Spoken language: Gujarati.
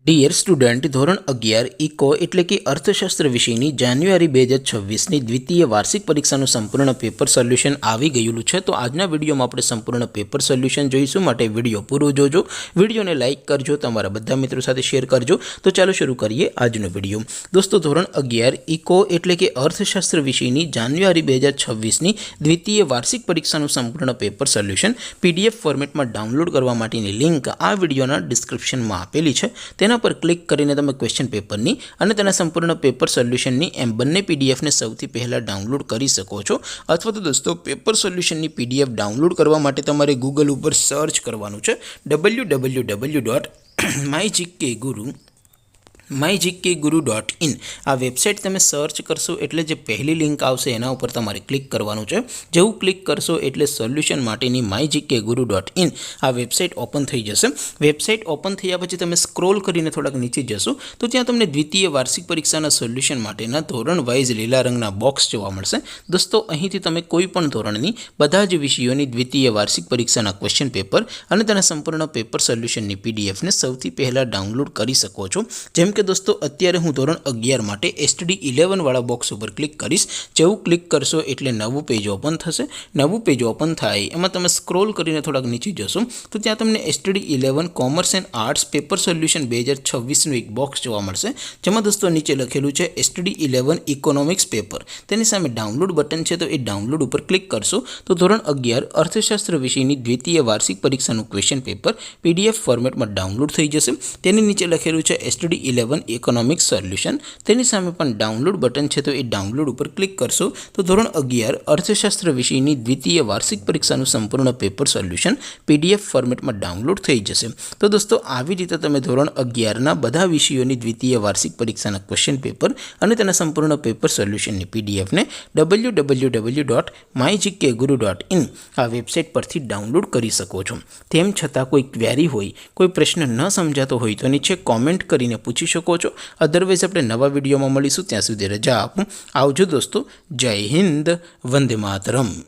ડિયર સ્ટુડન્ટ, ધોરણ 11 ઇકો એટલે કે અર્થશાસ્ત્ર વિષયની જાન્યુઆરી 2026ની દ્વિતીય વાર્ષિક પરીક્ષાનું સંપૂર્ણ પેપર સોલ્યુશન આવી ગયેલું છે. તો આજના વિડીયોમાં આપણે સંપૂર્ણ પેપર સોલ્યુશન જોઈશું, માટે વિડીયો પૂરો જોજો. વિડીયોને લાઇક કરજો, તમારા બધા મિત્રો સાથે શેર કરજો. તો ચાલો શરૂ કરીએ આજનો વિડીયો. દોસ્તો, ધોરણ 11 ઇકો એટલે કે અર્થશાસ્ત્ર વિષયની જાન્યુઆરી 2026ની દ્વિતીય વાર્ષિક પરીક્ષાનું સંપૂર્ણ પેપર સોલ્યુશન PDF ફોર્મેટમાં ડાઉનલોડ કરવા માટેની લિંક આ વિડીયોના ડિસ્ક્રિપ્શનમાં આપેલી છે. તેના પર ક્લિક કરીને તમે ક્વેશ્ચન પેપરની અને તેના સંપૂર્ણ પેપર સોલ્યુશનની એમ બંને પીડીએફને સૌથી પહેલાં ડાઉનલોડ કરી શકો છો. અથવા તો દોસ્તો, પેપર સોલ્યુશનની PDF ડાઉનલોડ કરવા માટે તમારે ગૂગલ ઉપર સર્ચ કરવાનું છે www.mygkguru.in. આ વેબસાઇટ તમે સર્ચ કરશો એટલે જે પહેલી લિંક આવશે એના ઉપર તમારે ક્લિક કરવાનું છે. જેવું ક્લિક કરશો એટલે સોલ્યુશન માટેની mygkguru.in આ વેબસાઇટ ઓપન થઈ જશે. વેબસાઇટ ઓપન થયા પછી તમે સ્ક્રોલ કરીને થોડાક નીચે જશો તો ત્યાં તમને દ્વિતીય વાર્ષિક પરીક્ષાના સોલ્યુશન માટેના ધોરણ વાઇઝ લીલા રંગના બોક્સ જોવા મળશે. દોસ્તો, અહીંથી તમે કોઈ પણ ધોરણની બધા જ વિષયોની દ્વિતીય વાર્ષિક પરીક્ષાના ક્વેશ્ચન પેપર અને તેના સંપૂર્ણ પેપર સોલ્યુશનની PDFને સૌથી પહેલાં ડાઉનલોડ કરી શકો છો. જેમ કે દોસ્તો, અત્યારે હું ધોરણ 11 માટે STD11 વાળા બોક્સ ઉપર ક્લિક કરીશ. જેવું ક્લિક કરશો એટલે નવું પેજ ઓપન થશે. નવું પેજ ઓપન થાય એમાં તમે સ્ક્રોલ કરીને થોડાક નીચે જશો તો ત્યાં તમને STD11 commerce and arts paper solution 2026નું એક બોક્સ જોવા મળશે. જેમાં દોસ્તો નીચે લખેલું છે STD11 ઇકોનોમિક્સ પેપર. તેની સામે ડાઉનલોડ બટન છે, તો એ ડાઉનલોડ ઉપર ક્લિક કરશો તો ધોરણ 11 અર્થશાસ્ત્ર વિષયની દ્વિતીય વાર્ષિક પરીક્ષાનું ક્વેશ્ચન પેપર PDF ફોર્મેટમાં ડાઉનલોડ થઈ જશે. તેની નીચે લખેલું છે STD11 ઇકોનોમિક્સ સોલ્યુશન. તેની સામે પણ ડાઉનલોડ બટન છે, તો એ ડાઉનલોડ ઉપર ક્લિક કરશો તો ધોરણ 11 અર્થશાસ્ત્ર વિષયની દ્વિતીય વાર્ષિક પરીક્ષાનું સંપૂર્ણ પેપર સોલ્યુશન PDF ફોર્મેટમાં ડાઉનલોડ થઈ જશે. તો દોસ્તો, આવી રીતે તમે ધોરણ 11ના બધા વિષયોની દ્વિતીય વાર્ષિક પરીક્ષાના ક્વેશ્ચન પેપર અને તેના સંપૂર્ણ પેપર સોલ્યુશનની PDFને www.mygkguru.in આ વેબસાઇટ પરથી ડાઉનલોડ કરી શકો છો. તેમ છતાં કોઈ ક્વેરી હોય, કોઈ પ્રશ્ન ન સમજાતો હોય તો નીચે કોમેન્ટ કરીને પૂછી શકો છો. અધરવાઇઝ આપણે નવા વિડીયોમાં મળીશું. ત્યાં સુધી રજા આપું. આવજો દોસ્તો. જય હિન્દ. વંદે માતરમ.